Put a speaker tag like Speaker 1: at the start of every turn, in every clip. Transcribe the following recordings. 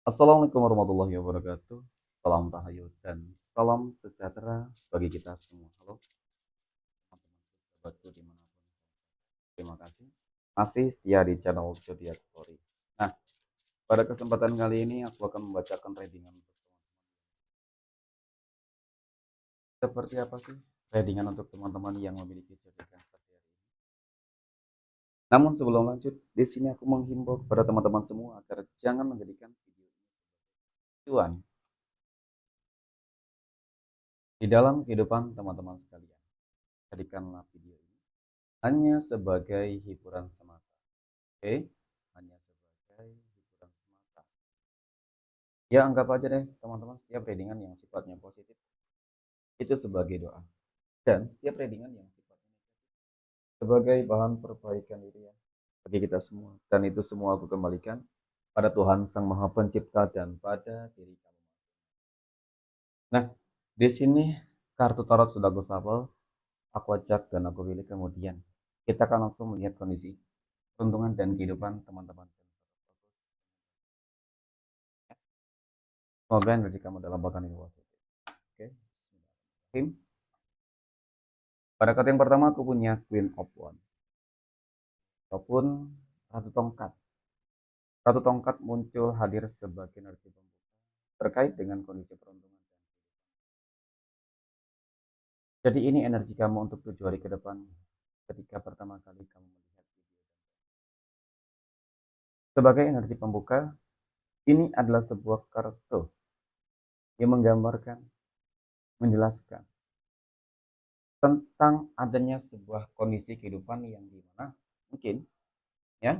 Speaker 1: Assalamualaikum warahmatullahi wabarakatuh. Salam tahayul dan salam sejahtera bagi kita semua. Halo teman-teman sahabatku dimanapun. Terima kasih masih setia di channel Zodiac Story. Nah, pada kesempatan kali ini aku akan membacakan readingan untuk teman-teman. Seperti apa sih readingan untuk teman-teman yang memiliki zodiak Cancer di hari ini? Namun sebelum lanjut, di sini aku menghimbau kepada teman-teman semua agar jangan menjadikan video ini tujuan di dalam kehidupan teman-teman sekalian. Jadikanlah video ini hanya sebagai hiburan semata. Oke, hanya sebagai hiburan semata. Ya, anggap aja deh teman-teman setiap readingan yang sifatnya positif itu sebagai doa. Dan setiap readingan yang sifatnya negatif sebagai bahan perbaikan diri ya bagi kita semua. Dan itu semua aku kembalikan pada Tuhan Sang Maha Pencipta dan pada diri kamu. Nah, di sini kartu tarot sudah aku shuffle, aku ajak dan aku pilih kemudian. Kita akan langsung melihat kondisi peruntungan dan kehidupan teman-teman. Semoga energi kamu dalam bahkan ini positif. Oke, bismillahirrahmanirrahim. Pada kartu yang pertama aku punya Queen of Wands ataupun Ratu Tongkat. Ratu Tongkat muncul hadir sebagai energi pembuka terkait dengan kondisi peruntungan. Jadi ini energi kamu untuk 7 hari ke depan ketika pertama kali kamu melihat video. Sebagai energi pembuka, ini adalah sebuah kartu yang menggambarkan, menjelaskan tentang adanya sebuah kondisi kehidupan yang dimana mungkin ya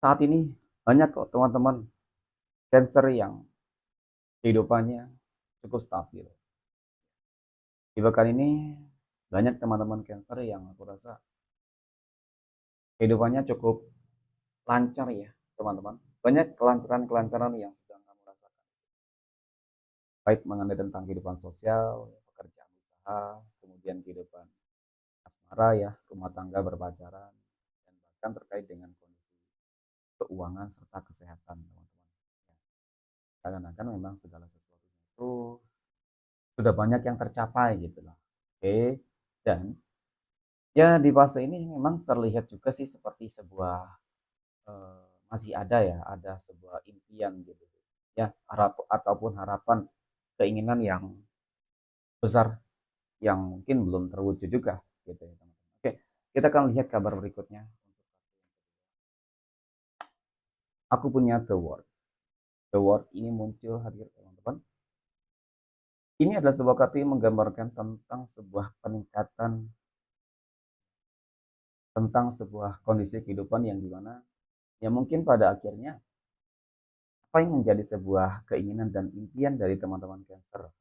Speaker 1: saat ini banyak kok teman-teman Cancer yang kehidupannya cukup stabil. Di pekan ini banyak teman-teman Cancer yang aku rasa kehidupannya cukup lancar ya teman-teman. Banyak kelancaran-kelancaran yang sedang kamu rasakan. Baik mengenai tentang kehidupan sosial, pekerjaan usaha, kemudian kehidupan asmara ya, rumah tangga berpacaran, dan bahkan terkait dengan kondisi keuangan serta kesehatan teman-teman. Ya, seakan-akan memang segala sesuatu itu sudah banyak yang tercapai gitu loh. Oke, dan ya di fase ini memang terlihat juga sih seperti sebuah masih ada ya, ada sebuah impian gitu. Ya, harap ataupun harapan, keinginan yang besar yang mungkin belum terwujud juga gitu ya, teman-teman. Oke, kita akan lihat kabar berikutnya. Aku punya The Word. The Word ini muncul hadir teman-teman. Ini adalah sebuah kartu yang menggambarkan tentang sebuah peningkatan, tentang sebuah kondisi kehidupan yang dimana ya mungkin pada akhirnya apa yang menjadi sebuah keinginan dan impian dari teman-teman Cancer.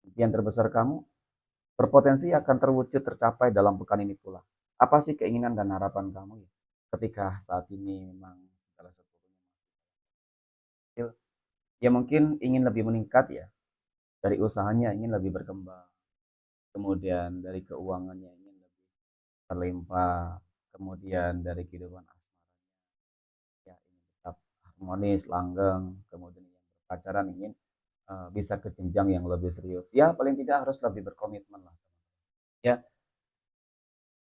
Speaker 1: Impian terbesar kamu berpotensi akan terwujud tercapai dalam pekan ini pula. Apa sih keinginan dan harapan kamu ya? Ketika saat ini memang segala sesuatunya kecil, ya mungkin ingin lebih meningkat ya. Dari usahanya ingin lebih berkembang. Kemudian dari keuangannya ingin lebih terlimpah. Kemudian dari kehidupan asmaranya ya ingin tetap harmonis, langgeng. Kemudian yang berpacaran ingin bisa ke jenjang yang lebih serius. Ya paling tidak harus lebih berkomitmen lah. Ya,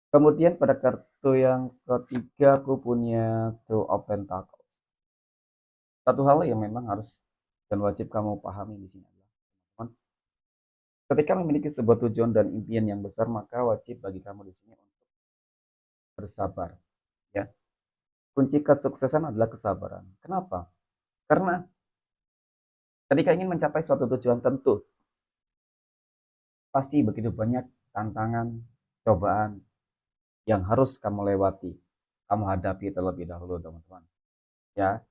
Speaker 1: kemudian pada kartu yang ketiga aku punya Two of Pentacles. Satu hal yang memang harus dan wajib kamu pahami di sini adalah, teman, ketika memiliki sebuah tujuan dan impian yang besar, maka wajib bagi kamu di sini untuk bersabar. Ya, kunci kesuksesan adalah kesabaran. Kenapa? Karena ketika ingin mencapai suatu tujuan tentu, pasti begitu banyak tantangan, cobaan yang harus kamu lewati, kamu hadapi terlebih dahulu, teman-teman. Ya,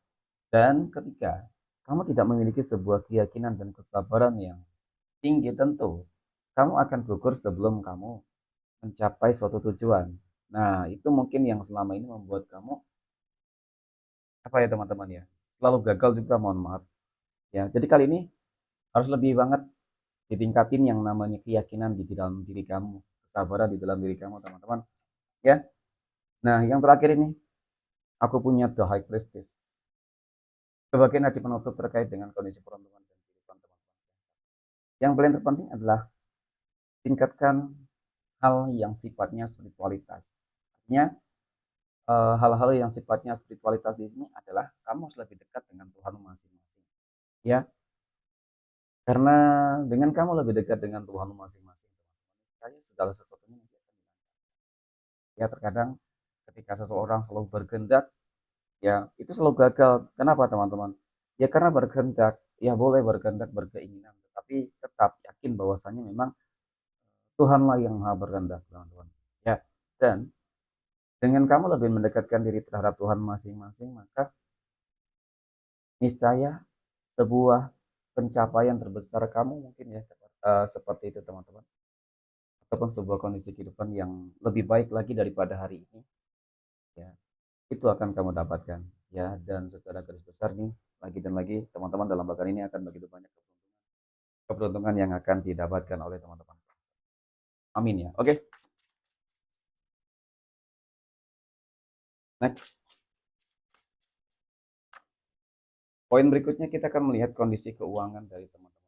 Speaker 1: dan ketika kamu tidak memiliki sebuah keyakinan dan kesabaran yang tinggi, tentu kamu akan gugur sebelum kamu mencapai suatu tujuan. Nah, itu mungkin yang selama ini membuat kamu apa ya teman-teman ya, selalu gagal juga, mohon maaf. Ya, jadi kali ini harus lebih banget ditingkatin yang namanya keyakinan di dalam diri kamu, kesabaran di dalam diri kamu, teman-teman. Ya. Nah, yang terakhir ini Aku punya The High Priestess sebagai nadi penutup terkait dengan kondisi peruntungan dan kehidupan teman-teman. Yang paling terpenting adalah tingkatkan hal yang sifatnya spiritualitas. Artinya hal-hal yang sifatnya spiritualitas di sini adalah kamu harus lebih dekat dengan Tuhan masing-masing. Ya, karena dengan kamu lebih dekat dengan Tuhan masing-masing, saya segala sesuatunya nanti akan dilancarkan. Ya, terkadang ketika seseorang selalu berkehendak, ya itu selalu gagal. Kenapa teman-teman? Ya karena berkehendak, ya boleh berkehendak berkeinginan, tetapi tetap yakin bahwasanya memang Tuhanlah yang maha berkehendak, teman-teman. Ya, dan dengan kamu lebih mendekatkan diri terhadap Tuhan masing-masing, maka niscaya sebuah pencapaian terbesar kamu mungkin ya seperti itu teman-teman, ataupun sebuah kondisi kehidupan yang lebih baik lagi daripada hari ini, ya itu akan kamu dapatkan. Ya, dan secara garis besar nih, lagi dan lagi teman-teman dalam bahkan ini akan begitu banyak keberuntungan yang akan didapatkan oleh teman-teman. Amin ya. Oke, next. Poin berikutnya kita akan melihat kondisi keuangan dari teman-teman.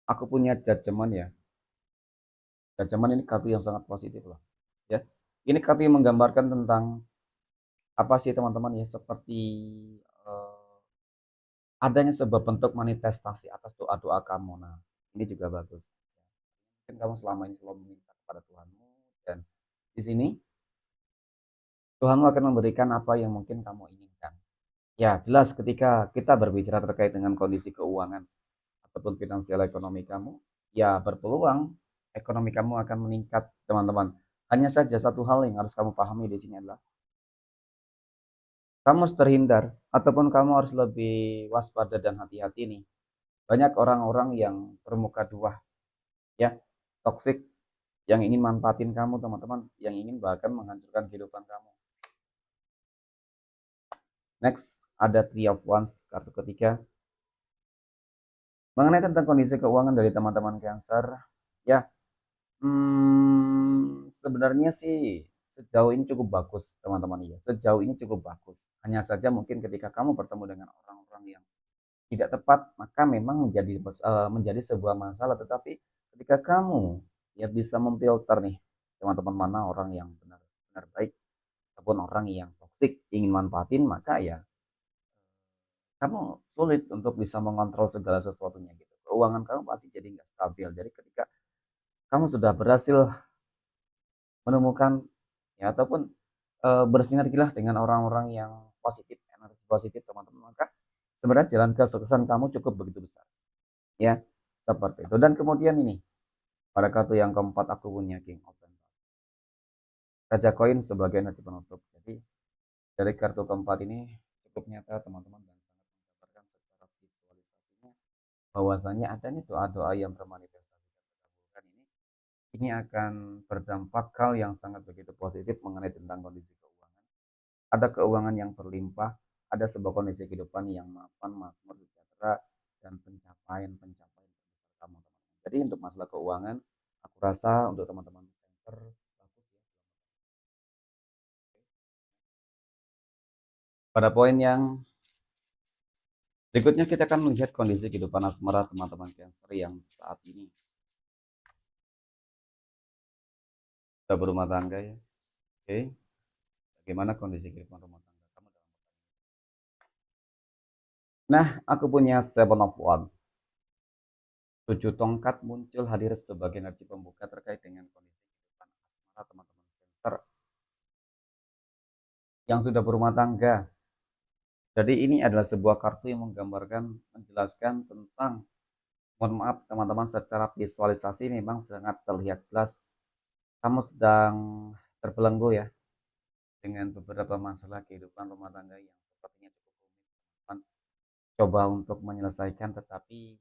Speaker 1: Aku punya judgement ya. Judgement ini kartu yang sangat positif loh. Ya. Ini kartu yang menggambarkan tentang apa sih teman-teman ya, seperti uh, adanya sebuah bentuk manifestasi atas doa-doa kamu. Nah, ini juga bagus. Mungkin kamu selama ini selalu meminta kepada Tuhanmu, dan di sini Tuhanmu akan memberikan apa yang mungkin kamu inginkan. Ya, jelas ketika kita berbicara terkait dengan kondisi keuangan ataupun finansial ekonomi kamu, ya berpeluang ekonomi kamu akan meningkat, teman-teman. Hanya saja satu hal yang harus kamu pahami di sini adalah kamu harus terhindar ataupun kamu harus lebih waspada dan hati-hati nih. Banyak orang-orang yang bermuka dua, ya, toksik, yang ingin manfaatin kamu, teman-teman, yang ingin bahkan menghancurkan kehidupan kamu. Next, ada Three of Wands, kartu ketiga. Mengenai tentang kondisi keuangan dari teman-teman Cancer, ya, sebenarnya sih sejauh ini cukup bagus, teman-teman ya. Sejauh ini cukup bagus. Hanya saja mungkin ketika kamu bertemu dengan orang-orang yang tidak tepat, maka memang menjadi sebuah masalah. Tetapi ketika kamu ya bisa memfilter nih, teman-teman, mana orang yang benar-benar baik ataupun orang yang toksik ingin manfaatin, maka ya kamu sulit untuk bisa mengontrol segala sesuatunya gitu. Keuangan kamu pasti jadi nggak stabil. Jadi ketika kamu sudah berhasil menemukan ya ataupun bersinergilah dengan orang-orang yang positif, energi positif, teman-teman, maka sebenarnya jalan kesuksesan kamu cukup begitu besar. Ya, seperti itu. Dan kemudian ini, pada kartu yang keempat aku punya King of Pentacles. Raja koin sebagai energi penutup. Jadi dari kartu keempat ini cukup nyata, teman-teman, dan sangat menggambarkan secara visualisasinya bahwasanya adanya doa-doa yang termanifestasi dan ini akan berdampak hal yang sangat begitu positif mengenai tentang kondisi keuangan. Ada keuangan yang berlimpah, ada sebuah kondisi kehidupan yang mapan, makmur, sejahtera, dan pencapaian-pencapaian terbesar kamu, teman-teman. Jadi untuk masalah keuangan, aku rasa untuk teman-teman Cancer bagus ya. Pada poin yang berikutnya kita akan melihat kondisi kehidupan asmara teman-teman Cancer yang saat ini sudah berumah tangga ya. Oke, bagaimana kondisi kehidupan rumah tangga kamu dalam. Nah, aku punya Seven of Wands. Tujuh tongkat muncul hadir sebagai energi pembuka terkait dengan kondisi kehidupan asmara teman-teman Cancer yang sudah berumah tangga. Jadi ini adalah sebuah kartu yang menggambarkan, menjelaskan tentang, mohon maaf teman-teman, secara visualisasi memang sangat terlihat jelas kamu sedang terbelenggu ya dengan beberapa masalah kehidupan rumah tangga yang sepertinya cukup rumit. Teman coba untuk menyelesaikan, tetapi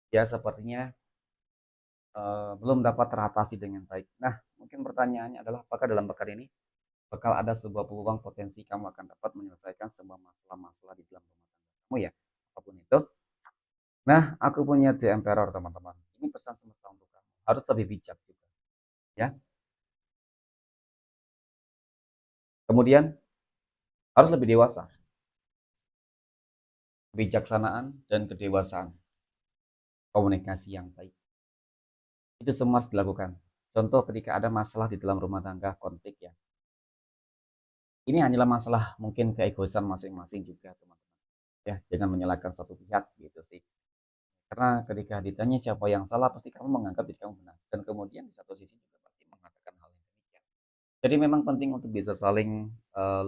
Speaker 1: ya sepertinya belum dapat teratasi dengan baik. Nah, mungkin pertanyaannya adalah apakah dalam pekan ini bakal ada sebuah peluang potensi kamu akan dapat menyelesaikan semua masalah-masalah di dalam rumah tangga kamu ya, apapun itu. Nah, aku punya The Emperor, teman-teman. Ini pesan semesta untuk kamu. Harus lebih bijak juga, ya. Kemudian harus lebih dewasa, kebijaksanaan dan kedewasaan, komunikasi yang baik. Itu semua harus dilakukan. Contoh ketika ada masalah di dalam rumah tangga, konflik ya. Ini hanyalah masalah mungkin keegoisan masing-masing juga, teman-teman. Ya, jangan menyalahkan satu pihak gitu sih. Karena ketika ditanya siapa yang salah, pasti kamu menganggap diri kamu benar. Dan kemudian di satu sisi juga pasti mengatakan hal yang demikian. Jadi memang penting untuk bisa saling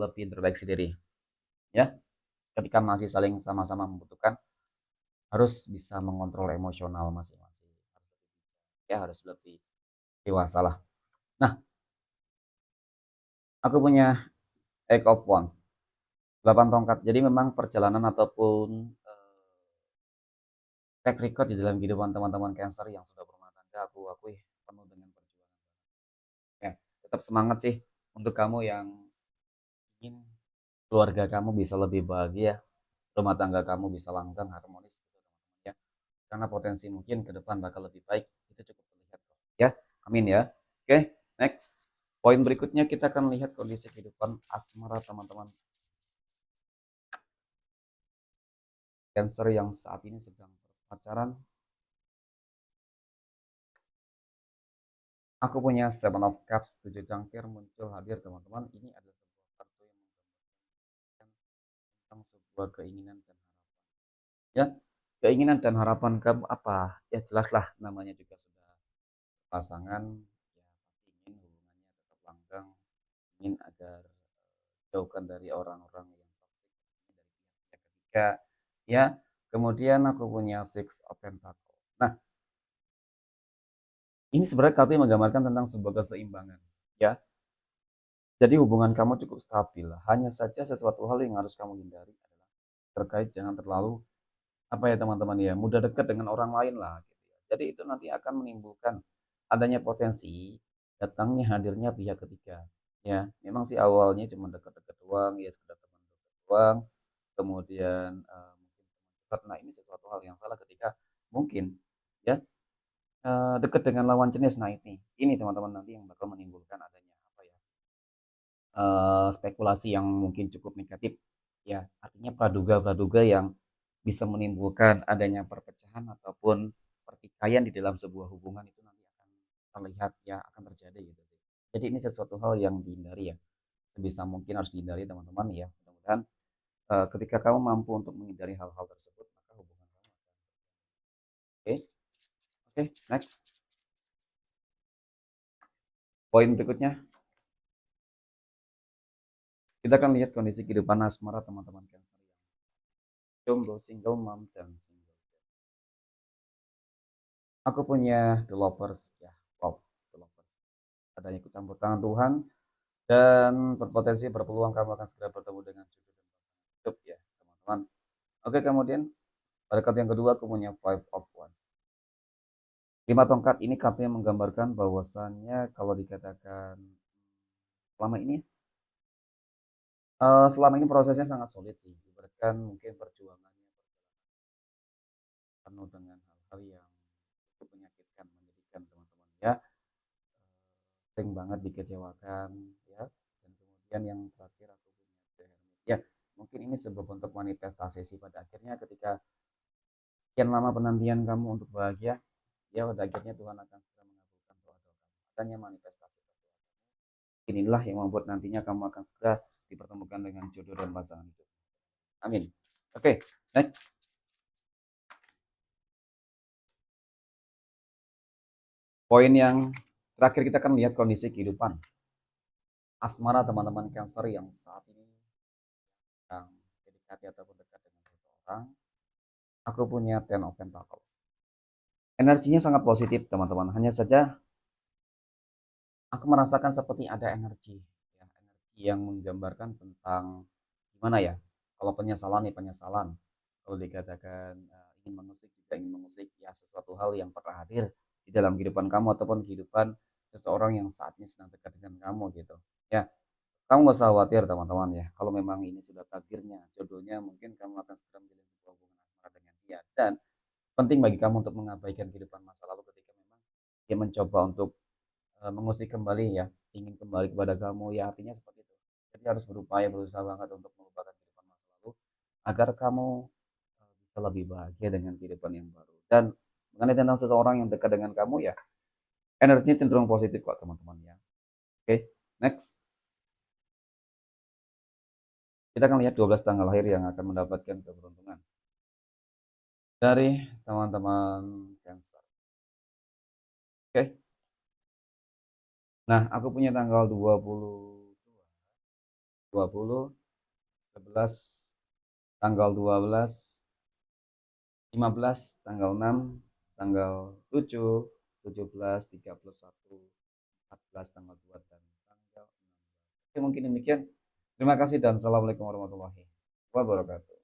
Speaker 1: lebih introspeksi diri. Ya, ketika masih saling sama-sama membutuhkan, harus bisa mengontrol emosional masing-masing. Ya, harus lebih dewasa lah. Nah, aku punya Eight of Wands, 8 tongkat. Jadi memang perjalanan ataupun track record di dalam kehidupan teman-teman Cancer yang sudah berumah tangga, aku akui penuh dengan perjuangan. Ya, tetap semangat sih untuk kamu yang ingin keluarga kamu bisa lebih bahagia, rumah tangga kamu bisa langgeng, harmonis gitu, teman-teman ya. Karena potensi mungkin ke depan bakal lebih baik, itu cukup terlihat kok. Ya, amin ya. Oke, next. Poin berikutnya kita akan lihat kondisi kehidupan asmara teman-teman Cancer yang saat ini sedang berpacaran. Aku punya Seven of Cups, 7 cangkir muncul hadir teman-teman. Ini adalah sebuah kartu yang menggambarkan tentang sebuah keinginan dan harapan. Ya, keinginan dan harapan kamu apa? Ya jelaslah namanya juga sudah pasangan. Ya pasti ingin hubungannya tetap langgeng, ingin agar jauhkan dari orang-orang yang toksik dari pihak ketiga. Ya, kemudian aku punya Six of Pentacles. Nah, ini sebenarnya kartu yang menggambarkan tentang sebuah keseimbangan. Ya, jadi hubungan kamu cukup stabil. Hanya saja sesuatu hal yang harus kamu hindari adalah terkait jangan terlalu apa ya teman-teman ya mudah dekat dengan orang lain lah. Gitu ya. Jadi itu nanti akan menimbulkan adanya potensi datangnya hadirnya pihak ketiga. Ya, memang sih awalnya cuma dekat-dekat doang, ya sekedar teman dekat doang. Kemudian mungkin teman dekat. Nah ini sesuatu hal yang salah ketika mungkin ya dekat dengan lawan jenis. Nah ini teman-teman nanti yang bakal menimbulkan adanya apa ya spekulasi yang mungkin cukup negatif ya artinya praduga-praduga yang bisa menimbulkan adanya perpecahan ataupun pertikaian di dalam sebuah hubungan itu nanti akan terlihat ya akan terjadi gitu sih. Jadi ini sesuatu hal yang dihindari ya sebisa mungkin harus dihindari teman-teman ya mudah-mudahan ketika kamu mampu untuk menghindari hal-hal tersebut maka hubungan kamu akan oke. Oke, next poin berikutnya kita akan lihat kondisi kehidupan asmara teman-teman Cancer yang jomblo, single mom dan single. Aku punya The Lovers ya. Wow, The Lovers. Adanya ikut campur tangan Tuhan dan berpotensi berpeluang kamu akan segera bertemu dengan jodoh dan pasangan hidup ya, teman-teman. Oke, kemudian pada kartu yang kedua aku punya Five of One. 5 tongkat ini kartunya menggambarkan bahwasannya kalau dikatakan selama ini selama ini prosesnya sangat sulit sih. Ibaratkan mungkin perjuangannya penuh dengan hal-hal yang cukup menyakitkan, menyedihkan teman-teman ya. Sering banget dikecewakan ya dan kemudian yang terakhir aku punya The Hermit ya mungkin ini sebuah bentuk manifestasi sih pada akhirnya ketika sekian lama penantian kamu untuk bahagia ya pada akhirnya Tuhan akan segera mengabulkan doa-doa kamu adanya manifestasi inilah yang membuat nantinya kamu akan segera dipertemukan dengan jodoh dan pasangan hidup amin oke next poin yang terakhir kita akan lihat kondisi kehidupan asmara teman-teman Cancer yang saat ini yang mendekati ataupun dekat dengan seseorang. Aku punya Ten of Pentacles. Energinya sangat positif, teman-teman. Hanya saja aku merasakan seperti ada energi, ya, energi yang menggambarkan tentang gimana ya? Kalau penyesalan ya penyesalan. Kalau dikatakan ingin mengusik juga ingin mengusik ya sesuatu hal yang pernah hadir di dalam kehidupan kamu ataupun kehidupan seseorang yang saat ini sedang dekat dengan kamu gitu. Ya, kamu nggak usah khawatir teman-teman ya. Kalau memang ini sudah takdirnya, jodohnya, mungkin kamu akan segera menjalin sebuah hubungan asmara dengan dia. Dan penting bagi kamu untuk mengabaikan kehidupan masa lalu ketika memang dia mencoba untuk mengusik kembali ya, ingin kembali kepada kamu ya artinya seperti itu. Jadi harus berupaya, berusaha banget untuk melupakan kehidupan masa lalu, agar kamu, bisa lebih bahagia dengan kehidupan yang baru. Dan mengenai tentang seseorang yang dekat dengan kamu ya, energinya cenderung positif kok teman-teman ya. Oke, next. Kita akan lihat 12 tanggal lahir yang akan mendapatkan keberuntungan dari teman-teman Cancer. Oke. Nah, aku punya tanggal 20, 11, tanggal 12, 15, tanggal 6, tanggal 7, 17, 31, 14, tanggal 2, dan tanggal 16. Oke, mungkin demikian. Terima kasih dan assalamualaikum warahmatullahi wabarakatuh.